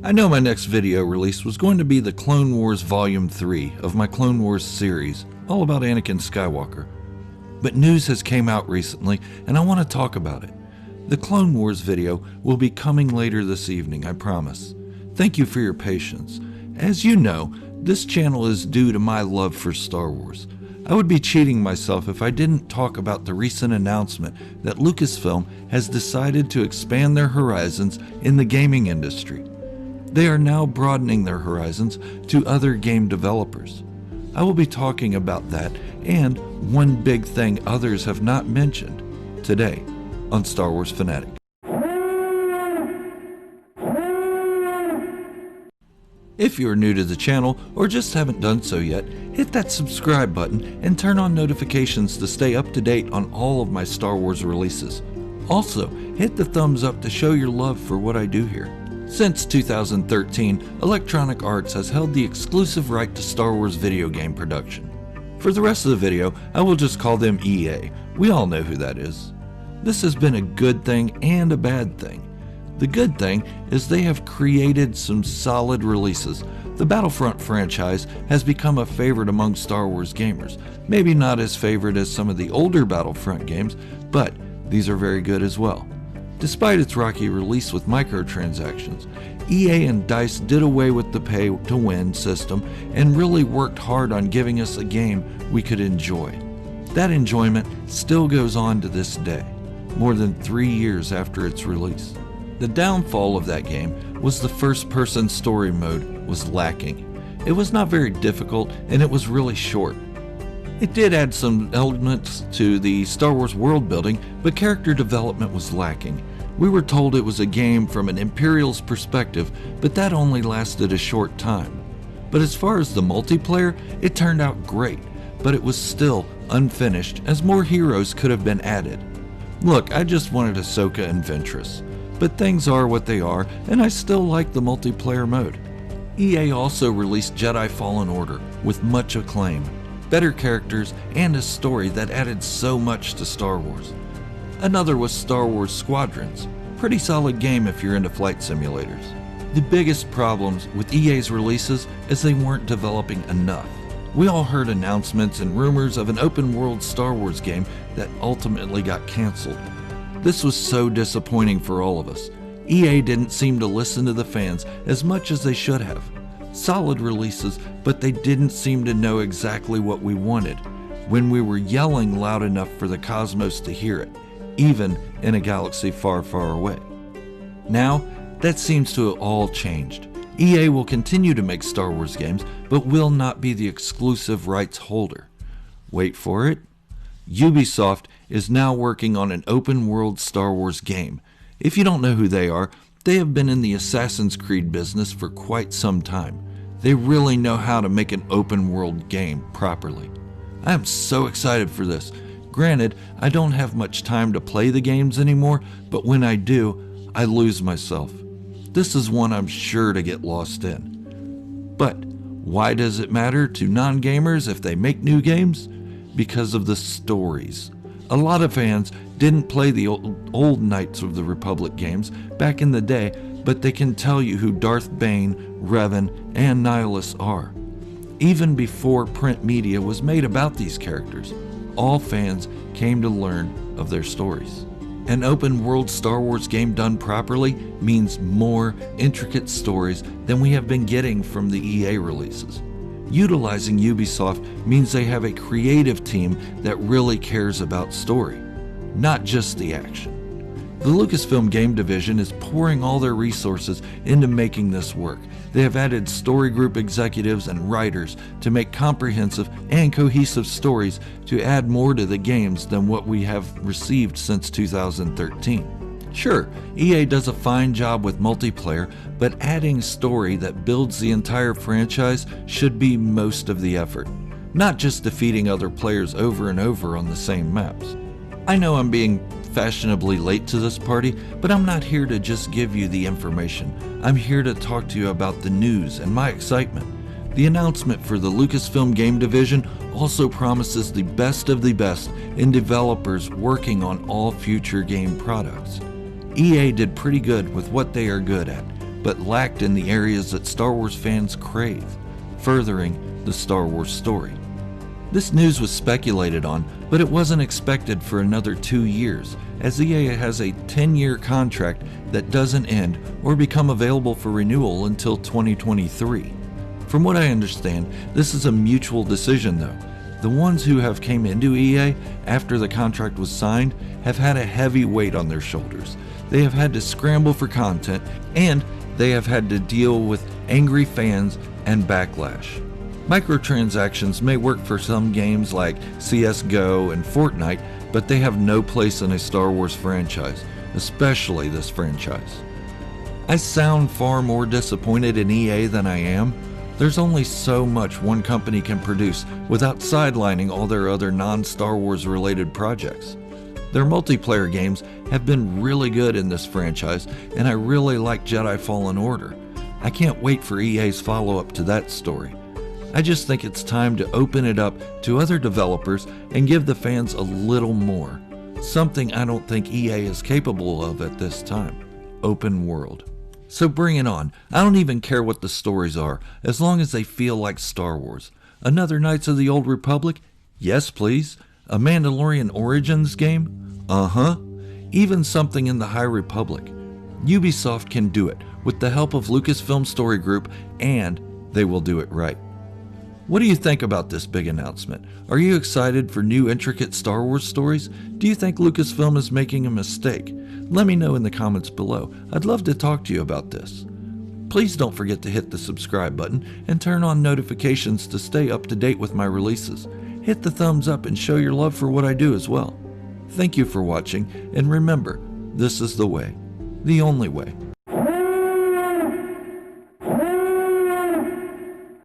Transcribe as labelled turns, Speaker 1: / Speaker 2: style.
Speaker 1: I know my next video release was going to be the Clone Wars Volume 3 of my Clone Wars series, all about Anakin Skywalker. But news has came out recently, and I want to talk about it. The Clone Wars video will be coming later this evening, I promise. Thank you for your patience. As you know, this channel is due to my love for Star Wars. I would be cheating myself if I didn't talk about the recent announcement that Lucasfilm has decided to expand their horizons in the gaming industry. They are now broadening their horizons to other game developers. I will be talking about that and one big thing others have not mentioned today on Star Wars Fanatic. If you are new to the channel or just haven't done so yet, hit that subscribe button and turn on notifications to stay up to date on all of my Star Wars releases. Also, hit the thumbs up to show your love for what I do here. Since 2013, Electronic Arts has held the exclusive right to Star Wars video game production. For the rest of the video, I will just call them EA. We all know who that is. This has been a good thing and a bad thing. The good thing is they have created some solid releases. The Battlefront franchise has become a favorite among Star Wars gamers. Maybe not as favorite as some of the older Battlefront games, but these are very good as well. Despite its rocky release with microtransactions, EA and DICE did away with the pay-to-win system and really worked hard on giving us a game we could enjoy. That enjoyment still goes on to this day, more than 3 years after its release. The downfall of that game was the first-person story mode was lacking. It was not very difficult and it was really short. It did add some elements to the Star Wars world building, but character development was lacking. We were told it was a game from an Imperial's perspective, but that only lasted a short time. But as far as the multiplayer, it turned out great, but it was still unfinished as more heroes could have been added. Look, I just wanted Ahsoka and Ventress, but things are what they are, and I still like the multiplayer mode. EA also released Jedi Fallen Order with much acclaim, better characters, and a story that added so much to Star Wars. Another was Star Wars Squadrons. Pretty solid game if you're into flight simulators. The biggest problems with EA's releases is they weren't developing enough. We all heard announcements and rumors of an open world Star Wars game that ultimately got canceled. This was so disappointing for all of us. EA didn't seem to listen to the fans as much as they should have. Solid releases, but they didn't seem to know exactly what we wanted when we were yelling loud enough for the cosmos to hear it, even in a galaxy far, far away. Now, that seems to have all changed. EA will continue to make Star Wars games, but will not be the exclusive rights holder. Wait for it. Ubisoft is now working on an open world Star Wars game. If you don't know who they are, they have been in the Assassin's Creed business for quite some time. They really know how to make an open world game properly. I am so excited for this. Granted, I don't have much time to play the games anymore, but when I do, I lose myself. This is one I'm sure to get lost in. But why does it matter to non-gamers if they make new games? Because of the stories. A lot of fans didn't play the old Knights of the Republic games back in the day, but they can tell you who Darth Bane, Revan, and Nihilus are. Even before print media was made about these characters, all fans came to learn of their stories. An open world Star Wars game done properly means more intricate stories than we have been getting from the EA releases. Utilizing Ubisoft means they have a creative team that really cares about story, not just the action. The Lucasfilm game division is pouring all their resources into making this work. They have added story group executives and writers to make comprehensive and cohesive stories to add more to the games than what we have received since 2013. Sure, EA does a fine job with multiplayer, but adding story that builds the entire franchise should be most of the effort, not just defeating other players over and over on the same maps. I know I'm being fashionably late to this party, but I'm not here to just give you the information. I'm here to talk to you about the news and my excitement. The announcement for the Lucasfilm game division also promises the best of the best in developers working on all future game products. EA did pretty good with what they are good at, but lacked in the areas that Star Wars fans crave, furthering the Star Wars story. This news was speculated on, but it wasn't expected for another 2 years, as EA has a 10-year contract that doesn't end or become available for renewal until 2023. From what I understand, this is a mutual decision though. The ones who have came into EA after the contract was signed have had a heavy weight on their shoulders. They have had to scramble for content, and they have had to deal with angry fans and backlash. Microtransactions may work for some games like CSGO and Fortnite, but they have no place in a Star Wars franchise, especially this franchise. I sound far more disappointed in EA than I am. There's only so much one company can produce without sidelining all their other non-Star Wars related projects. Their multiplayer games have been really good in this franchise, and I really like Jedi Fallen Order. I can't wait for EA's follow-up to that story. I just think it's time to open it up to other developers and give the fans a little more. Something I don't think EA is capable of at this time. Open world. So bring it on. I don't even care what the stories are, as long as they feel like Star Wars. Another Knights of the Old Republic? Yes, please. A Mandalorian Origins game? Uh-huh. Even something in the High Republic. Ubisoft can do it with the help of Lucasfilm Story Group, and they will do it right. What do you think about this big announcement? Are you excited for new intricate Star Wars stories? Do you think Lucasfilm is making a mistake? Let me know in the comments below. I'd love to talk to you about this. Please don't forget to hit the subscribe button and turn on notifications to stay up to date with my releases. Hit the thumbs up and show your love for what I do as well. Thank you for watching, and remember, this is the way, the only way.